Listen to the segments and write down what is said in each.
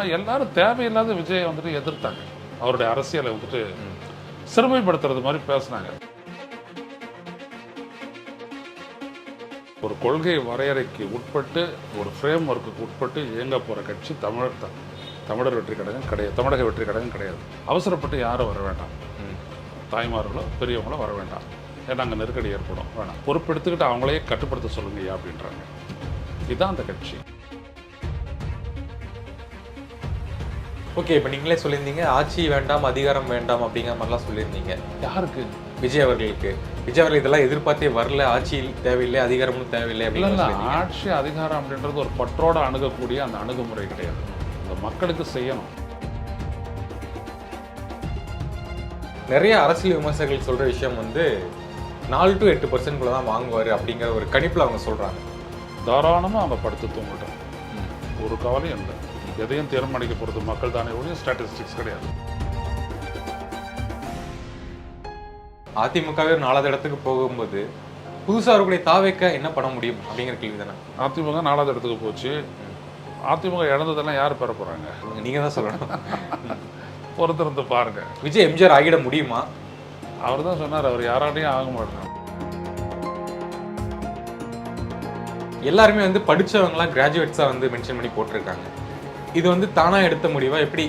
எல்லாரும் தேவையில்லாத விஜயை வந்துட்டு எதிர்த்தாங்க. அவருடைய அரசியலை வந்துட்டு சிறுமைப்படுத்துறது மாதிரி பேசினாங்க. ஒரு கொள்கை வரையறைக்கு உட்பட்டு, ஒரு ஃப்ரேம் ஒர்க்குக்கு உட்பட்டு இயங்க போகிற கட்சி தமிழர் வெற்றி கழகம் கிடையாது, தமிழக வெற்றி கழகம் கிடையாது. அவசரப்பட்டு யாரும் வர வேண்டாம், தாய்மார்களோ பெரியவங்களோ வர வேண்டாம், ஏன்னா அங்கே நெருக்கடி ஏற்படும், வேணாம். பொறுப்பெடுத்துக்கிட்டு அவங்களையே கட்டுப்படுத்த சொல்லுங்கய்யா அப்படின்றாங்க. இதுதான் அந்த கட்சி. ஓகே, இப்போ நீங்களே சொல்லியிருந்தீங்க ஆட்சி வேண்டாம் அதிகாரம் வேண்டாம் அப்படிங்கிற மாதிரிலாம் சொல்லியிருந்தீங்க. யாருக்கு? விஜய் அவர்களுக்கு. விஜய் அவர்கள் இதெல்லாம் எதிர்பார்த்தே வரல, ஆட்சி தேவையில்லை அதிகாரமும் தேவையில்லை அப்படின்னு. ஆட்சி அதிகாரம் அப்படின்றது ஒரு பற்றோட அணுகக்கூடிய அந்த அணுகுமுறை கிடையாது. இந்த மக்களுக்கு செய்யணும். நிறைய அரசியல் விமர்சகர்கள் சொல்ற விஷயம் வந்து 4 to 8% தான் வாங்குவார் அப்படிங்கிற ஒரு கணிப்பில் அவங்க சொல்றாங்க. தாராளமாக அவங்க படுத்து தூங்கட்டும், ஒரு கவலையும் இல்லை. எதையும் தீர்மானிக்க போகிறது மக்கள் தானே ஒழிய ஸ்டாட்டிஸ்டிக்ஸ் கிடையாது. அதிமுகவே 4வது இடத்துக்கு போகும்போது புதுசாக அவர்களுடைய தாவேக்க என்ன பண்ண முடியும் அப்படிங்கிற கேள்வி தானே. அதிமுக 4வது இடத்துக்கு போச்சு. அதிமுக இழந்ததெல்லாம் யார் பெற போகிறாங்க? நீங்கள் தான் சொல்லணும். பொறுத்திருந்து பாருங்க. விஜய் எம்ஜிஆர் ஆகிட முடியுமா? அவர் தான் சொன்னார், அவர் யாராலையும் ஆக மாட்டாங்க. எல்லாருமே வந்து படித்தவங்களாம் கிராஜுவேட்ஸாக வந்து மென்ஷன் பண்ணி போட்டிருக்காங்க. இது வந்து தானா எடுத்த முடிவா? எப்படி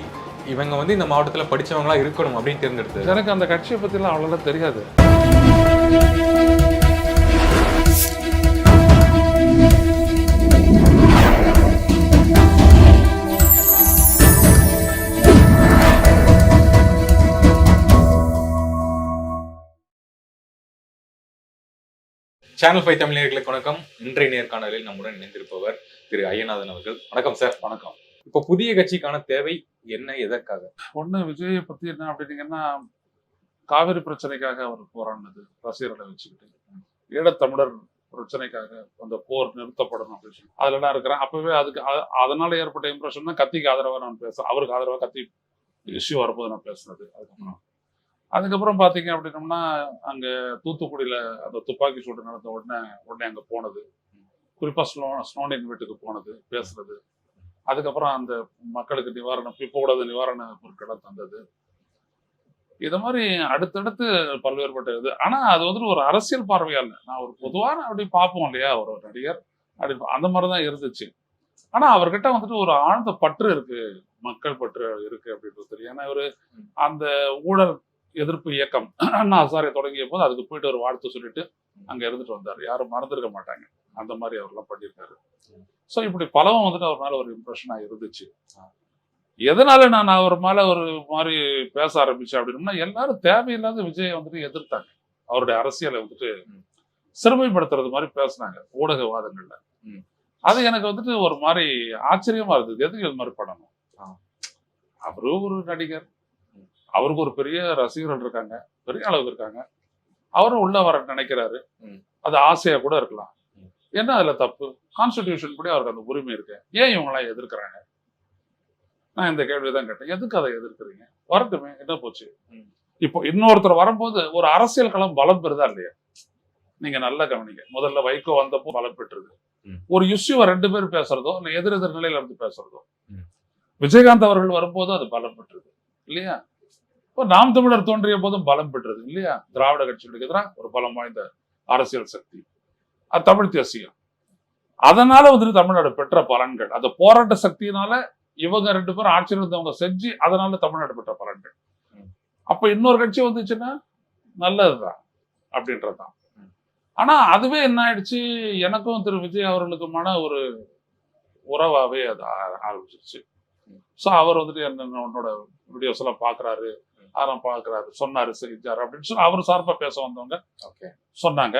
இவங்க வந்து இந்த மாவட்டத்தில் படித்தவங்களா இருக்கணும் அப்படின்னு தேர்ந்தெடுத்தது? எனக்கு அந்த கட்சியை பற்றிலாம் அவ்வளோலாம் தெரியாது. சேனல் 5 தமிழ் நேயர்களுக்கு வணக்கம். இன்றைய நேர்காணலில் நம்முடன் இணைந்திருப்பவர் திரு ஐயநாதன் அவர்கள். வணக்கம் சார். வணக்கம். இப்போ புதிய கட்சிக்கான தேவை என்ன, எதற்காக? ஒன்று, விஜயை பற்றி என்ன அப்படின்னீங்கன்னா, காவிரி பிரச்சனைக்காக அவர் போராடினது ரசிகர்களை வச்சுக்கிட்டு, ஈழத்தமிழர் பிரச்சனைக்காக அந்த போர் நிறுத்தப்படணும் அப்படின்னு சொல்லி அதில் நான் இருக்கிறேன். அப்பவே அதுக்கு அதனால ஏற்பட்ட இம்ப்ரெஷன் தான் கத்திக்கு ஆதரவாக நான் பேசுறேன். அவருக்கு ஆதரவாக கத்தி இஷ்யூ வரும்போது நான் பேசுனது. அதுக்கப்புறம் பார்த்தீங்க அப்படின்னோம்னா, அங்கே தூத்துக்குடியில் அந்த துப்பாக்கி சூடு நடந்த உடனே அங்கே போனது, குறிப்பாக ஸ்னோனின் வீட்டுக்கு போனது, பேசுறது. அதுக்கப்புறம் அந்த மக்களுக்கு இப்போ கூட நிவாரண பொருட்களை தந்தது. இது மாதிரி அடுத்தடுத்து பல்வேறுபட்ட இது. ஆனால் அது வந்துட்டு ஒரு அரசியல் பார்வையால் நான் ஒரு பொதுவான அப்படி பார்ப்போம் இல்லையா, ஒரு நடிகர் அப்படி அந்த மாதிரி தான் இருந்துச்சு. ஆனால் அவர்கிட்ட வந்துட்டு ஒரு ஆழ்ந்த பற்று இருக்கு, மக்கள் பற்று இருக்கு அப்படின்றது தெரியும். ஏன்னா இவர் அந்த ஊழல் எதிர்ப்பு இயக்கம் அண்ணா ஹசாரே தொடங்கிய போது அதுக்கு போயிட்டு ஒரு வாழ்த்து சொல்லிட்டு அங்கே இருந்துட்டு வந்தார். யாரும் மறந்துருக்க மாட்டாங்க. அந்த மாதிரி அவர்லாம் பண்ணியிருக்காரு. ஸோ இப்படி பலவும் வந்துட்டு அவர் மேலே ஒரு இம்ப்ரெஷனாக இருந்துச்சு. எதனால நான் அவர் மேலே ஒரு மாதிரி பேச ஆரம்பிச்சேன் அப்படின்னா, எல்லாரும் தேவையில்லாத விஜயை வந்துட்டு எதிர்த்தாங்க. அவருடைய அரசியலை வந்துட்டு சிறுமைப்படுத்துறது மாதிரி பேசினாங்க ஊடகவாதங்கள்ல. அது எனக்கு வந்துட்டு ஒரு மாதிரி ஆச்சரியமா இருந்தது. எதுக்கு இது மாதிரி பண்ணணும்? அவரு ஒரு நடிகர், அவருக்கு ஒரு பெரிய ரசிகர்கள் இருக்காங்க, பெரிய அளவுக்கு இருக்காங்க. அவரும் உள்ள வர நினைக்கிறாரு. அது ஆசையா கூட இருக்கலாம். என்ன அதுல தப்பு? கான்ஸ்டிடியூஷன் படி அவருக்கு அந்த உரிமை இருக்கு. ஏன் இவங்களாம் எதிர்க்கிறாங்க? நான் இந்த கேள்விதான் கேட்டேன். எதுக்கு அதை எதிர்க்கிறீங்க? வரட்டுமே, என்ன போச்சு? இப்போ இன்னொருத்தர் வரும்போது ஒரு அரசியல் களம் பலம் பெறுதா இல்லையா? நீங்க நல்லா கவனிங்க. முதல்ல வைகோ வந்தப்போ பலம் பெற்றது. ஒரு இஷ்யூவை 2 பேர் பேசுறதோ இல்ல எதிர் நிலையில இருந்து பேசுறதோ, விஜயகாந்த் அவர்கள் வரும்போது அது பலம் பெற்றது இல்லையா? இப்போ நாம் தமிழர் தோன்றிய போதும் பலம் பெற்றது இல்லையா? திராவிட கட்சிகளுக்கு எதிராக ஒரு பலம் வாய்ந்த அரசியல் சக்தி, அது தமிழ் தேசியம். அதனால வந்துட்டு தமிழ்நாடு பெற்ற பலன்கள், அந்த போராட்ட சக்தியினால இவங்க 2 பேரும் ஆட்சியில் இருந்தவங்க செஞ்சு அதனால தமிழ்நாடு பெற்ற பலன்கள். அப்ப இன்னொரு கட்சி வந்துச்சுன்னா நல்லதுதான் அப்படின்றதுதான். ஆனா அதுவே என்ன ஆயிடுச்சு, எனக்கும் திரு விஜய் அவர்களுக்குமான ஒரு உறவாவே அது ஆரம்பிச்சிருச்சு. ஸோ அவர் வந்துட்டு என்னோட வீடியோஸ் எல்லாம் பாக்குறாரு, அதெல்லாம் பாக்குறாரு, சொன்னாரு, செஞ்சாரு அப்படின்னு சொல்லி அவர் சார்பா பேச வந்தவங்க சொன்னாங்க.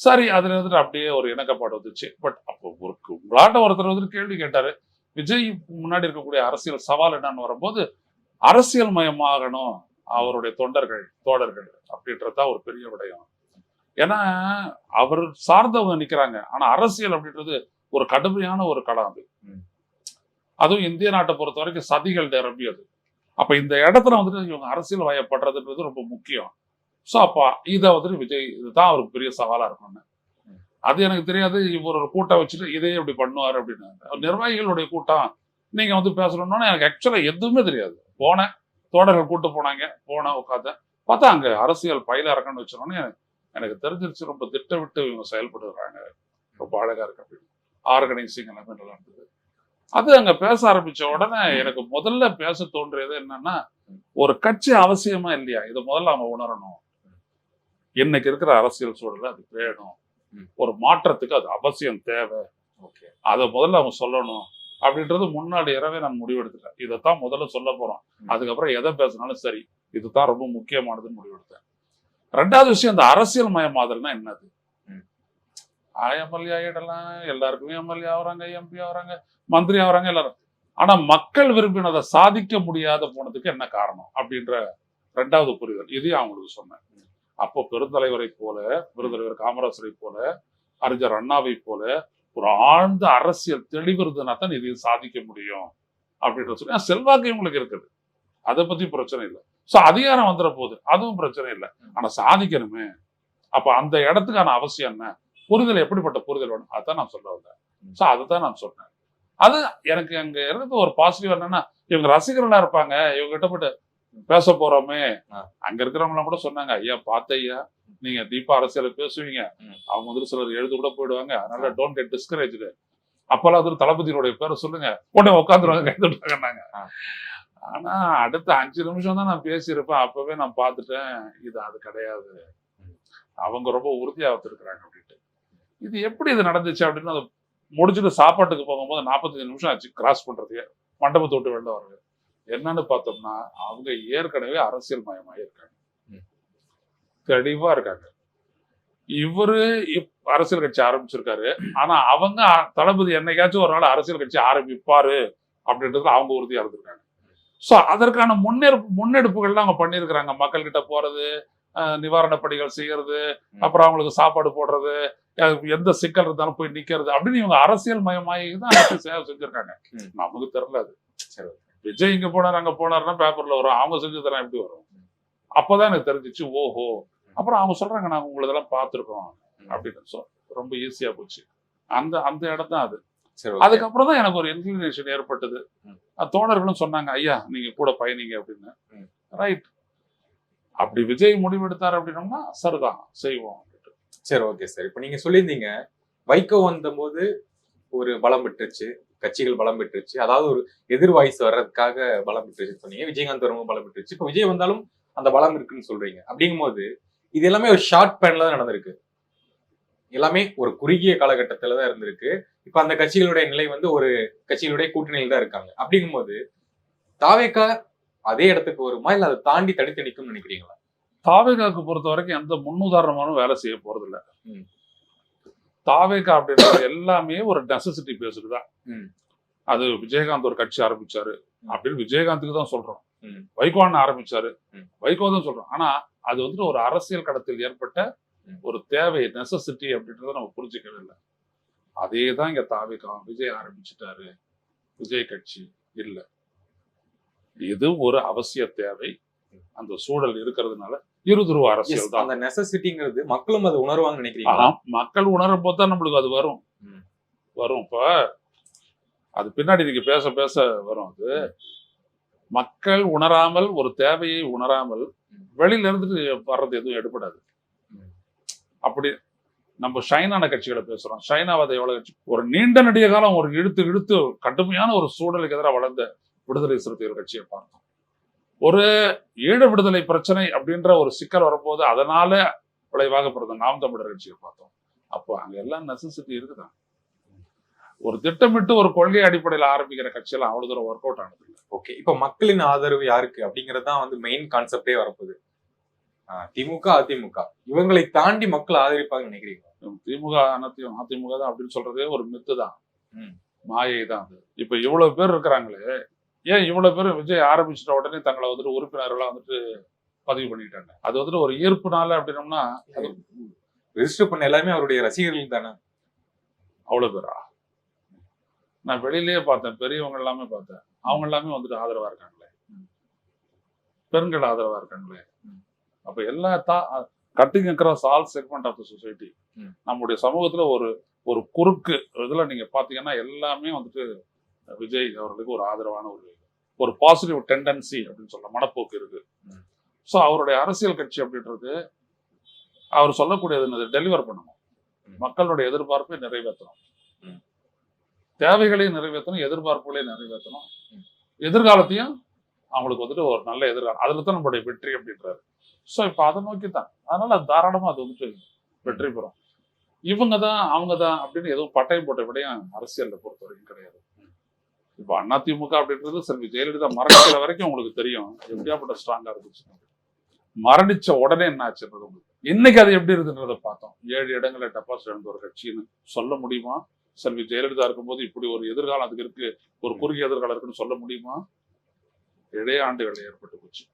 சரி, அதுல இருந்துட்டு அப்படியே ஒரு இணக்கப்பாடு வந்துச்சு. பட் அப்போ உங்களாட்ட ஒருத்தர் வந்துட்டு கேள்வி கேட்டாரு, விஜய் முன்னாடி இருக்கக்கூடிய அரசியல் சவால் என்னன்னு வரும்போது, அரசியல் மயமாகணும் அவருடைய தோழர்கள் அப்படின்றதுதான் ஒரு பெரிய விடயம். ஏன்னா அவர் சார்ந்தவங்க நிக்கிறாங்க. ஆனா அரசியல் அப்படின்றது ஒரு கடுமையான ஒரு களம். அதுவும் இந்திய நாட்டை பொறுத்த வரைக்கும் சதிகள் நிரம்பியது. அப்ப இந்த இடத்துல வந்துட்டு இவங்க அரசியல் வயப்படுறதுன்றது ரொம்ப முக்கியம். ஸோ அப்ப இதை வந்துட்டு விஜய் இதுதான் அவருக்கு பெரிய சவாலா இருக்கும்னு. அது எனக்கு தெரியாது. இவர் ஒரு கூட்டம் வச்சுட்டு இதே இப்படி பண்ணுவார் அப்படின்னு. நிர்வாகிகளுடைய கூட்டம் நீங்க வந்து பேசணும்னா எனக்கு ஆக்சுவலா எதுவுமே தெரியாது. போனேன், தோழர்கள் கூட்டு போனாங்க, போனேன் உட்காந்தேன். பார்த்தா அங்க அரசியல் பயில இறக்கணும்னு வச்சோடனே எனக்கு தெரிஞ்சிருச்சு, ரொம்ப திட்டமிட்டு இவங்க செயல்படுறாங்க, ரொம்ப அழகா இருக்கு அப்படின்னு. ஆர்கனைசிங் எல்லாமே நல்லா இருந்தது. அது அங்க பேச ஆரம்பிச்ச உடனே எனக்கு முதல்ல பேச தோன்றியது என்னன்னா, ஒரு கட்சி அவசியமா இல்லையா, இதை முதல்ல அவங்க உணரணும். இன்னைக்கு இருக்கிற அரசியல் சூழல அது வேணும், ஒரு மாற்றத்துக்கு அது அவசியம் தேவை, அதை முதல்ல அவங்க சொல்லணும் அப்படின்றது முன்னாடி இரவே நான் முடிவெடுத்துட்டேன். இதைத்தான் முதல்ல சொல்ல போறோம், அதுக்கப்புறம் எதை பேசினாலும் சரி, இதுதான் ரொம்ப முக்கியமானதுன்னு முடிவெடுத்தேன். ரெண்டாவது விஷயம், இந்த அரசியல் மயமாதல்னா என்னது? எம்எல்ஏ ஆகிடலாம், எல்லாருக்குமே எம்எல்ஏ ஆகுறாங்க, எம்பி ஆகுறாங்க, மந்திரி ஆகுறாங்க எல்லாரும். ஆனா மக்கள் விரும்பினதை சாதிக்க முடியாத போனதுக்கு என்ன காரணம் அப்படின்ற ரெண்டாவது புரிதல், இதையும் அவங்களுக்கு சொன்னேன். அப்போ பெருந்தலைவரை போல, பெருந்தலைவர் காமராஜரை போல, அறிஞர் அண்ணாவை போல ஒரு ஆழ்ந்த அரசியல் தெளிவு இருந்ததுன்னா தான் இதையும் சாதிக்க முடியும் அப்படின்ற சொல்லி செல்வாக்கு இவங்களுக்கு இருக்குது, அதை பத்தி பிரச்சனை இல்லை. ஸோ அதிகாரம் வந்துட போகுது, அதுவும் பிரச்சனை இல்லை, ஆனா சாதிக்கணுமே. அப்ப அந்த இடத்துக்கான அவசியம் என்ன, புரிதல் எப்படிப்பட்ட புரிதல் வேணும், அதான் நான் சொல்ல வந்தேன். ஸோ அதுதான் நான் சொன்னேன். அது எனக்கு அங்க இருந்து ஒரு பாசிட்டிவ் என்னன்னா, இவங்க ரசிகர்களா இருப்பாங்க, இவங்க கிட்ட போட்டு பேச போறோமே. அங்க இருக்கிறவங்க கூட சொன்னாங்க, ஐயா பார்த்த ஐயா, நீங்க தீபா அரசியல பேசுவீங்க, அவங்க வந்து சிலர் எழுத கூட போயிடுவாங்க, அதனால டோன்ட் கெட் டிஸ்கரேஜ்டு. அப்பெல்லாம் வந்து தளபதியோடைய பேரை சொல்லுங்க, உடனே உட்காந்துருவாங்க, கைதுட்டாங்கன்னாங்க. ஆனா அடுத்த 5 நிமிஷம் தான் நான் பேசியிருப்பேன், அப்பவே நான் பார்த்துட்டேன் இது அது கிடையாது, அவங்க ரொம்ப உறுதியா வச்சிருக்கிறாங்க அப்படின்ட்டு. இது எப்படி இது நடந்துச்சு அப்படின்னு அதை முடிச்சுட்டு சாப்பாட்டுக்கு போகும்போது 45 நிமிஷம் ஆச்சு கிராஸ் பண்றதுக்கு, மண்டபத்தை விட்டு வெளில வர்றது. என்னன்னு பார்த்தோம்னா, அவங்க ஏற்கனவே அரசியல் மயமாக இருக்காங்க, தெளிவா இருக்காங்க. இவரு அரசியல் கட்சி ஆரம்பிச்சிருக்காரு, ஆனா அவங்க தளபதி என்னைக்காச்சும் ஒரு நாள் அரசியல் கட்சி ஆரம்பிப்பாரு அப்படின்றதுல அவங்க உறுதியா இருந்திருக்காங்க. ஸோ அதற்கான முன்னெடுப்புகள்லாம் அவங்க பண்ணியிருக்கிறாங்க. மக்கள் கிட்ட போறது, நிவாரண பணிகள் செய்யறது, அப்புறம் அவங்களுக்கு சாப்பாடு போடுறது, எந்த சிக்கல் இருந்தாலும் போய் நிக்கிறது அப்படின்னு இவங்க அரசியல் மயமாகி தான் சேவை செஞ்சிருக்காங்க. நமக்கு தெரியல அது. விஜய் இங்க போனார் அங்க போனார்னா பேப்பர்ல வரும், அவங்க செஞ்சதெல்லாம் எப்படி வரும்? அப்பதான் எனக்கு தெரிஞ்சிச்சு, ஓஹோ. அப்புறம் அவங்க சொல்றாங்க, நாங்க உங்களதெல்லாம் பார்த்துருக்கோம் அப்படின்னு. ரொம்ப ஈஸியா போச்சு. அந்த அந்த இடம் தான் அது. அதுக்கப்புறம் தான் எனக்கு ஒரு இன்க்ளினேஷன் ஏற்பட்டது. தோழர்களும் சொன்னாங்க, ஐயா நீங்க கூட பயணிங்க அப்படின்னு. ரைட், அப்படி விஜய் முடிவெடுத்தார் அப்படின்னோம்னா சரிதான், செய்வோம். சரி, ஓகே சார். இப்ப நீங்க சொல்லியிருந்தீங்க, வைகோ வந்த போது ஒரு பலம் பெற்றுச்சு, கட்சிகள் பலம் பெற்றுச்சு, அதாவது ஒரு எதிர் வாய்ஸ் வர்றதுக்காக பலம் பெற்றுச்சு சொன்னீங்க. விஜயகாந்த் வரும்போது பலம் பெற்றுச்சு, இப்ப விஜய் வந்தாலும் அந்த பலம் இருக்குன்னு சொல்றீங்க. அப்படிங்கும் போது இது எல்லாமே ஒரு ஷார்ட் பேன்ல தான் நடந்திருக்கு, எல்லாமே ஒரு குறுகிய காலகட்டத்துல தான் இருந்திருக்கு. இப்ப அந்த கட்சிகளுடைய நிலை வந்து ஒரு கட்சிகளுடைய கூட்டணியில் தான் இருக்காங்க. அப்படிங்கும்போது தாவேகா அதே இடத்துக்கு வருமா, இல்ல அதை தாண்டி தடுத்து நிற்கும்னு நினைக்கிறீங்களா? தாவேகாக்கு பொறுத்த வரைக்கும் எந்த முன்னுதாரணமான வேலை செய்ய போறது இல்லை. தாவேகா அப்படின்றது எல்லாமே ஒரு நெசசிட்டி பேஸ்டு தான். அது விஜயகாந்த் ஒரு கட்சி ஆரம்பிச்சாரு அப்படின்னு விஜயகாந்துக்கு தான் சொல்றோம், வைகோன்னு ஆரம்பிச்சாரு வைகோ தான் சொல்றோம். ஆனா அது வந்துட்டு ஒரு அரசியல் களத்தில் ஏற்பட்ட ஒரு தேவை, நெசசிட்டி அப்படின்றத நம்ம புரிஞ்சுக்கவே இல்லை. அதே தான் இங்க தாவேகா. விஜய் ஆரம்பிச்சுட்டாரு, விஜய் கட்சி இல்லை, இது ஒரு அவசிய தேவை, அந்த சூழல் இருக்கிறதுனால இருதுருவ அரசியல் தான். அந்த நெசசிட்டிங்கிறது மக்களும் அதை உணர்வாங்கன்னு நினைக்கிறீங்களா? மக்கள் உணரும் போது தான் நம்மளுக்கு அது வரும். இப்ப அது பின்னாடி நீங்க பேச பேச வரும். அது மக்கள் உணராமல், ஒரு தேவையை உணராமல் வெளியில இருந்து வர்றது எதுவும் எடுபடாது. அப்படி நம்ம ஷைனான கட்சிகளை பேசுறோம். ஷைனாவதை எவ்வளவு கட்சி ஒரு நீண்ட நெடிய காலம் ஒரு இழுத்து கடுமையான ஒரு சூழலுக்கு எதிராக வளர்ந்த விடுதலை சிறுத்தைகள் கட்சியை பார்த்தோம். ஒரு ஈழ விடுதலை பிரச்சனை அப்படின்ற ஒரு சிக்கல் வரும்போது அதனால விளைவாக பிறந்த நாம் தமிழர் கட்சியை பார்த்தோம். அப்போ அங்க எல்லாம் நெசசிட்டி இருக்குதான். ஒரு திட்டமிட்டு ஒரு கொள்கை அடிப்படையில் ஆரம்பிக்கிற கட்சியெல்லாம் அவ்வளவு தூரம் ஒர்க் அவுட் ஆனது இல்லை. ஓகே, இப்ப மக்களின் ஆதரவு யாருக்கு அப்படிங்கிறது தான் வந்து மெயின் கான்செப்டே வரப்போகுது. திமுக, அதிமுக இவங்களை தாண்டி மக்கள் ஆதரிப்பாங்க நினைக்கிறீங்க? திமுக அதிமுக தான் அப்படின்னு சொல்றதே ஒரு மித்து தான், மாயை தான் அது. இப்ப இவ்வளவு பேர் இருக்கிறாங்களே, ஏன் இவ்வளவு பேர் விஜய் ஆரம்பிச்சிட்ட உடனே தங்களை வந்துட்டு உறுப்பினர்களா வந்துட்டு பதிவு பண்ணிட்டாங்க? அது வந்துட்டு ஒரு ஈர்ப்புனால அப்படின்னோம்னா, ரெஜிஸ்டர் பண்ண எல்லாமே அவருடைய ரசிகர்கள் தானே. அவ்வளவு பேரா? நான் வெளியிலேயே பார்த்தேன், பெரியவங்க எல்லாமே பார்த்தேன், அவங்க எல்லாமே வந்துட்டு ஆதரவா இருக்காங்களே, பெண்கள் ஆதரவா இருக்காங்களே. அப்ப எல்லா cutting across all segment of the society, நம்முடைய சமூகத்துல ஒரு குறுக்கு இதுல நீங்க பாத்தீங்கன்னா எல்லாமே வந்துட்டு விஜய் அவர்களுக்கு ஒரு ஆதரவான ஒரு பாசிட்டிவ் டெண்டன்சி அப்படின்னு சொல்ல மனப்போக்கு இருக்கு. ஸோ அவருடைய அரசியல் கட்சி அப்படின்றது அவர் சொல்லக்கூடியது என்னது, டெலிவர் பண்ணணும், மக்களுடைய எதிர்பார்ப்பை நிறைவேற்றணும், தேவைகளையும் நிறைவேற்றணும், எதிர்பார்ப்புகளையும் நிறைவேற்றணும், எதிர்காலத்தையும் அவங்களுக்கு வந்துட்டு ஒரு நல்ல எதிர்காலம், அதுல தான் நம்மளுடைய வெற்றி அப்படின்றாரு. ஸோ இப்போ அதை நோக்கி தான், அதனால அது தாராளமா அது வந்துட்டு வெற்றி பெறும். இவங்க தான் அவங்க தான் அப்படின்னு எதுவும் பட்டயம் போட்ட விடையும் அரசியலை பொறுத்த வரைக்கும் கிடையாது. இப்போ அதிமுக அப்படின்றது செல்வி ஜெயலலிதா மரணிக்கிற வரைக்கும் உங்களுக்கு தெரியும் எப்படியாப்பட்ட ஸ்ட்ராங்கா இருந்துச்சு. மரணிச்ச உடனே என்ன ஆச்சுன்றது உங்களுக்கு இன்னைக்கு அது எப்படி இருக்குன்றதை பார்த்தோம். 7 இடங்களை டெபாசிட் இழந்த ஒரு கட்சின்னு சொல்ல முடியுமா? செல்வி ஜெயலலிதா இருக்கும்போது இப்படி ஒரு எதிர்காலம் அதுக்கு இருக்கு, ஒரு குறுகிய எதிர்காலம் இருக்குன்னு சொல்ல முடியுமா? இடையே ஆண்டுகள் ஏற்பட்டு போச்சு.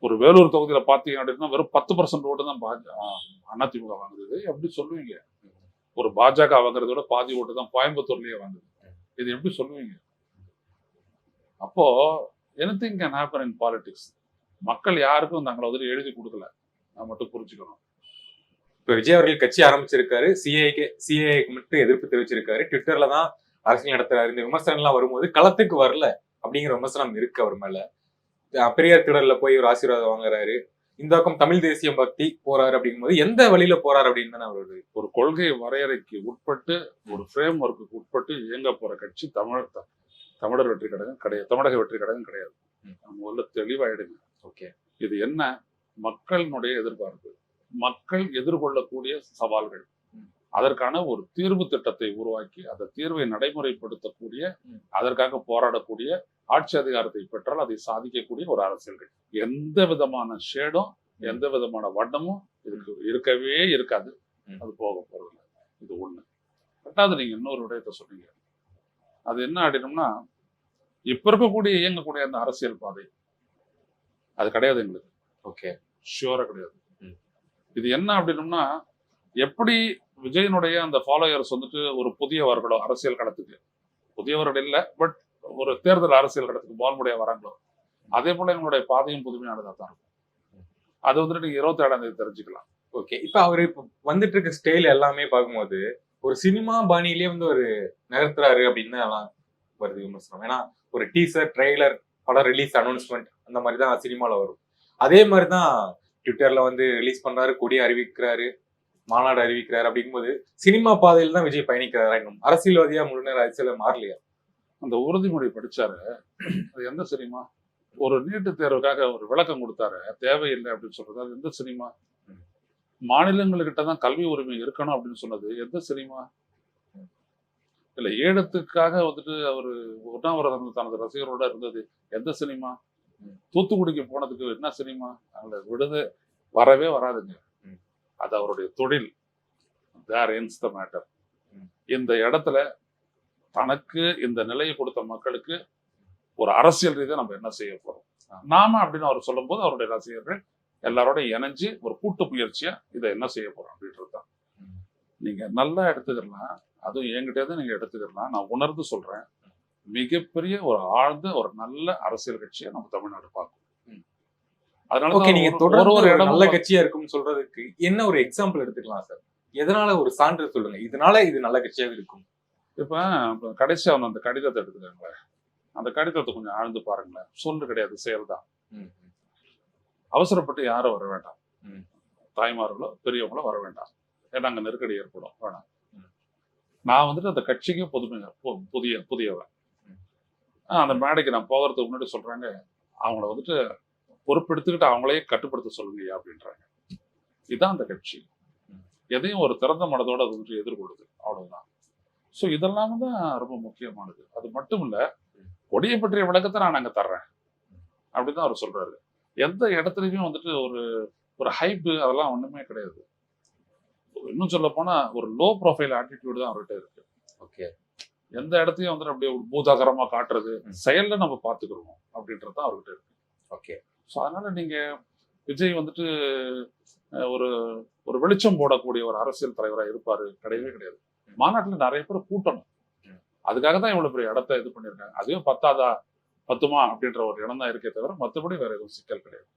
ஒரு வேலூர் தொகுதியில பாத்தீங்க அப்படின்னா வெறும் 10% ஓட்டு தான் அதிமுக வாங்குது. எப்படி சொல்லுவீங்க? ஒரு பாஜக வாங்குறத விட பாதி ஓட்டு தான் கோயம்புத்தூர்லயே வாங்குது. இது எப்படி சொல்லுவீங்க? அப்போ anything can happen in politics. மக்கள் யாருக்கும் தங்களை வந்து எழுதி கொடுக்கல, நான் மட்டும் புரிஞ்சுக்கணும். இப்ப விஜய் அவர்கள் கட்சி ஆரம்பிச்சிருக்காரு, சிஏஏக்கு மட்டும் எதிர்ப்பு தெரிவிச்சிருக்காரு, ட்விட்டர்ல தான் அரசியல் நடத்துறாரு. இந்த விமர்சனம் எல்லாம் வரும்போது களத்துக்கு வரல அப்படிங்கிற விமர்சனம் இருக்கு அவர் மேல. பெரியார் திடல்ல போய் ஒரு ஆசீர்வாதம் வாங்குறாரு, இந்த பக்கம் தமிழ் தேசியம் பக்தி போறாரு. அப்படிங்கும்போது எந்த வழியில போறாரு அப்படின்னு தானே அவரு ஒரு கொள்கை வரையறைக்கு உட்பட்டு, ஒரு ஃப்ரேம் ஒர்க்குக்கு உட்பட்டு இயங்க போற கட்சி தமிழர் வெற்றி கழகம் கிடையாது, தமிழக வெற்றி கழகம் கிடையாது. முதல்ல தெளிவாயிடுங்க. ஓகே, இது என்ன? மக்களினுடைய எதிர்பார்ப்பு, மக்கள் எதிர்கொள்ளக்கூடிய சவால்கள், அதற்கான ஒரு தீர்வு திட்டத்தை உருவாக்கி அந்த தீர்வை நடைமுறைப்படுத்தக்கூடிய, அதற்காக போராடக்கூடிய, ஆட்சி அதிகாரத்தை பெற்றால் அதை சாதிக்கக்கூடிய ஒரு அரசியல்கள். எந்த விதமான ஷேடும் எந்த விதமான வண்ணமும் இதுக்கு இருக்கவே இருக்காது. அது போக போறது இது ஒண்ணு. ரெண்டாவது, நீங்க இன்னொரு விடயத்தை சொன்னீங்க, அது என்ன அப்படின்னம்னா, இப்ப இருக்கக்கூடிய இயங்கக்கூடிய அந்த அரசியல் பாதை அது கிடையாது எங்களுக்கு. ஓகே, ஷியூரா கிடையாது. இது என்ன அப்படின்னம்னா, எப்படி விஜயனுடைய அந்த ஃபாலோயர்ஸ் வந்துட்டு ஒரு புதியவர்களோ அரசியல் களத்துக்கு, புதியவர்கள் இல்லை பட் ஒரு தேர்தல் அரசியல் களத்துக்கு பால்முடைய வராங்களோ, அதே போல எங்களுடைய பாதையும் புதுமையானதாக தான் இருக்கும். அது வந்துட்டு நீங்க 27ஆம் தேதி தெரிஞ்சுக்கலாம். ஓகே. இப்ப அவரு இப்ப வந்துட்டு இருக்க ஸ்டைல் எல்லாமே பார்க்கும்போது ஒரு சினிமா பாணியிலேயே வந்து ஒரு நகர்த்துறாரு அப்படின்னு எல்லாம் வருது விமர்சனம். ஏன்னா ஒரு டீசர், ட்ரெய்லர், படம் ரிலீஸ் அனௌன்ஸ்மெண்ட் அந்த மாதிரி தான் சினிமால வரும். அதே மாதிரிதான் ட்விட்டர்ல வந்து ரிலீஸ் பண்றாரு, கொடி அறிவிக்கிறாரு, மாநாடு அறிவிக்கிறாரு. அப்படிங்கும்போது சினிமா பாதையில் தான் விஜய் பயணிக்கிறாரா? இன்னும் அரசியல்வாதியா முழு நேர அரசியல மாறலையா? அந்த உறுதிமொழி படிச்சாரு, அது எந்த சினிமா? ஒரு நீட்டு தேர்வுக்காக ஒரு விளக்கம் கொடுத்தாரு, தேவையில்லை அப்படின்னு சொல்றது, அது எந்த சினிமா? மாநிலங்கள்கிட்ட தான் கல்வி உரிமை இருக்கணும் அப்படின்னு சொன்னது எந்த சினிமா? இல்ல ஈழத்துக்காக வந்துட்டு அவரு உண்ணாவிரதம் தனது ரசிகரோட இருந்தது எந்த சினிமா? தூத்துக்குடிக்கு போனதுக்கு என்ன சினிமா? அவங்கள விடுது வரவே வராதுங்க. அது அவருடைய தொழில். தேர் எண்ட்ஸ் த மேட்டர். இந்த இடத்துல தனக்கு இந்த நிலையை கொடுத்த மக்களுக்கு ஒரு அரசியல் ரீதியா நம்ம என்ன செய்ய போறோம் நாம அப்படின்னு அவர் சொல்லும் போது, அவருடைய ரசிகர்கள் எல்லாரோட இணைஞ்சு ஒரு கூட்டு முயற்சியா இதை என்ன செய்ய போறோம் அப்படின்றதுதான். நீங்க நல்லா எடுத்துக்கலாம், அதுவும் என்கிட்ட நீங்க எடுத்துக்கலாம். நான் உணர்ந்து சொல்றேன், மிகப்பெரிய ஒரு ஆழ்ந்த ஒரு நல்ல அரசியல் கட்சியை நம்ம தமிழ்நாடு பார்க்கும். அதனால நீங்க தொடர்ந்து ஒரு நல்ல கட்சியா இருக்கும்னு சொல்றதுக்கு என்ன ஒரு எக்ஸாம்பிள் எடுத்துக்கலாம் சார்? எதனால ஒரு சான்று சொல்லுங்க, இதனால இது நல்ல கட்சியாக இருக்கும். இப்ப கடைசியா அந்த கடிதத்தை எடுத்துக்காங்களேன், அந்த கடிதத்தை கொஞ்சம் ஆழ்ந்து பாருங்களேன். சொல்லு கிடையாது, செயல்தான். அவசரப்பட்டு யாரும் வர வேண்டாம், தாய்மார்களோ பெரியவங்களோ வர வேண்டாம், ஏன்னா அங்க நெருக்கடி ஏற்படும், வேணாம். நான் வந்துட்டு அந்த கட்சிக்கு புதியவன். அந்த மேடைக்கு நான் போகிறதுக்கு முன்னாடி சொல்றாங்க, அவங்கள வந்துட்டு பொறுப்பெடுத்துக்கிட்டு அவங்களையே கட்டுப்படுத்த சொல்லுங்க அப்படின்றாங்க. இதுதான் அந்த கட்சி. எதையும் ஒரு திறந்த மனதோட அது வந்துட்டு எதிர்கொள்ளுது, அவ்வளவுதான். ஸோ இதெல்லாம் தான் ரொம்ப முக்கியமானது. அது மட்டும் இல்ல, கொடியை பற்றிய விளக்கத்தை நான் அங்க தர்றேன் அப்படிதான் அவர் சொல்றாரு. எந்த இடத்துலயுமே வந்துட்டு ஒரு ஹைப்பு அதெல்லாம் ஒண்ணுமே கிடையாது. இன்னும் சொல்ல போனா ஒரு லோ ப்ரொஃபைல் ஆட்டிடியூட் தான் அவர்கிட்ட இருக்கு. ஓகே, எந்த இடத்தையும் வந்துட்டு அப்படியே பூதாகரமா காட்டுறது, செயல்ல நம்ம பாத்துக்கிறோம் அப்படின்றது தான் அவர்கிட்ட இருக்கு. ஓகே. ஸோ அதனால நீங்க விஜய் வந்துட்டு ஒரு ஒரு வெளிச்சம் போடக்கூடிய ஒரு அரசியல் தலைவராக இருப்பாரு, கிடையவே கிடையாது. மாநாட்டுல நிறைய பேர் கூட்டணும், அதுக்காக தான் இவ்வளவு பெரிய இடத்த இது பண்ணிருக்காங்க. அதுவும் பத்துமா அப்படின்ற ஒரு இடம் தான் இருக்கே தவிர மற்றபடி வேற எதுவும் சிக்கல் கிடையாது.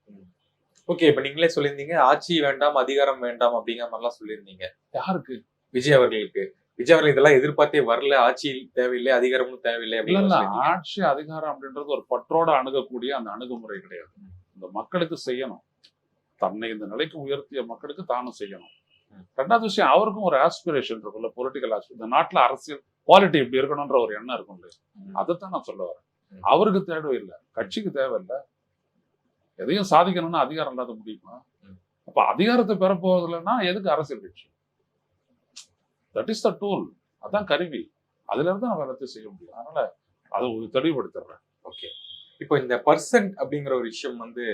ஓகே, இப்ப நீங்களே சொல்லியிருந்தீங்க ஆட்சி வேண்டாம், அதிகாரம் வேண்டாம் அப்படிங்கிற மாதிரிலாம் சொல்லியிருந்தீங்க. யாருக்கு? விஜய் அவர்களுக்கு. விஜய் அவர்கள் இதெல்லாம் எதிர்பார்த்தே வரல, ஆட்சி தேவையில்லை, அதிகாரமும் தேவையில்லை இல்ல அப்படின்னு இல்ல சொல்லியிருந்தீங்க. ஆட்சி அதிகாரம் அப்படின்றது ஒரு பற்றோட அணுகக்கூடிய அந்த அணுகுமுறை கிடையாது. இந்த மக்களுக்கு செய்யணும், தன்னை இந்த நிலைக்கு உயர்த்திய மக்களுக்கு தானும் செய்யணும். ரெண்டாவது விஷயம், அவருக்கும் ஒரு ஆஸ்பிரேஷன் இருக்கும்ல, பொலிட்டிக்கல் ஆஸ்பிரேஷன். இந்த நாட்டுல அரசியல் குவாலிட்டி இப்படி இருக்கணும்ன்ற ஒரு எண்ணம் இருக்கும்ல, அதைத்தான் நான் சொல்ல வரேன். அவருக்கு தேவையில்லை, கட்சிக்கு தேவையில்லை. எதையும் சாதிக்கணும்னா அதிகாரம் இல்லாத முடியுமா? அப்ப அதிகாரத்தை பெற போவதில்லைன்னா எதுக்கு அரசியல் கட்சி? தட் இஸ் த டூல், அதான் கருவி. அதுல இருந்து நம்ம எல்லாத்தையும் செய்ய முடியும். அதனால அதை தெளிவுபடுத்துறேன். ஓகே. இப்போ இந்த பர்சன்ட் அப்படிங்கிற ஒரு விஷயம் வந்து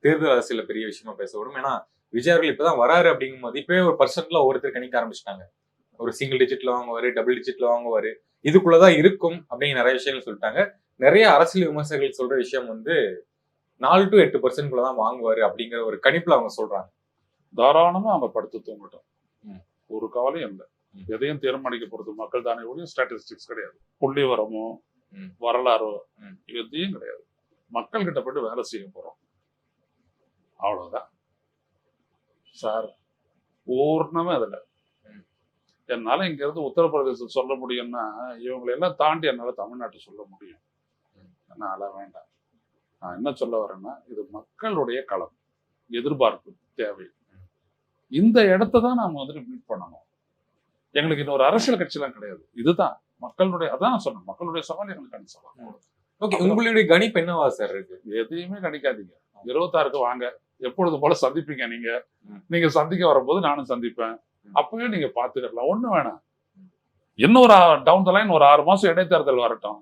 தேர்தல் அரசியல பெரிய விஷயமா பேசப்படும். ஏன்னா விஜய் அவர்கள் இப்பதான் வராரு அப்படிங்கும் போது இப்பவே ஒரு பர்சன்ட்ல ஒவ்வொருத்தர் கணிக்க ஆரம்பிச்சிட்டாங்க. ஒரு சிங்கிள் டிஜிட்ல வாங்குவாரு, டபுள் டிஜிட்ல வாங்குவாரு, இதுக்குள்ளதான் இருக்கும் அப்படிங்கிற நிறைய விஷயங்கள் சொல்லிட்டாங்க. நிறைய அரசியல் விமர்சகர்கள் சொல்ற விஷயம் வந்து 4 to 8% தான் வாங்குவாரு அப்படிங்கிற ஒரு கணிப்புல அவங்க சொல்றாங்க. தாராளமா அவங்க படுத்து தூங்கட்டும், ஒரு கவலையும் இல்லை. எதையும் தீர்மானிக்க போறது மக்கள் தானே ஒழிய ஸ்டாட்டிஸ்டிக்ஸ் கிடையாது, புள்ளி வரமோ வரலாறோ எதையும் கிடையாது. மக்கள் கிட்ட போயிட்டு வேலை செய்ய போறோம், அவ்வளவுதான் சார். பூர்ணமே அதுல என்னால இங்க இருந்து உத்தரப்பிரதேசம் சொல்ல முடியும்னா இவங்களை எல்லாம் தாண்டி என்னால தமிழ்நாட்டை சொல்ல முடியும். என்னால வேண்டாம். நான் என்ன சொல்ல வரேன்னா, இது மக்களுடைய களம், எதிர்பார்ப்பு, தேவை. இந்த இடத்தை தான் நாம வந்துட்டு மீட் பண்ணணும். எங்களுக்கு இன்னொரு அரசியல் கட்சியெல்லாம் கிடையாது. இதுதான் மக்களுடைய, அதான் நான் சொன்னேன், மக்களுடைய சவால் எங்களுக்கு அனுசலாம். ஓகே, உங்களுடைய கணிப்பு என்னவா சார் இருக்கு? எதையுமே கணிக்காதீங்க. 26க்கு வாங்க, எப்பொழுது போல சந்திப்பீங்க. நீங்க சந்திக்க வரும்போது நானும் சந்திப்பேன். அப்பவே நீங்க பாத்துக்கலாம், ஒண்ணு வேணாம். இன்னொரு டவுன் த லைன் ஒரு 6 மாசம் இடைத்தேர்தல் வரட்டும்,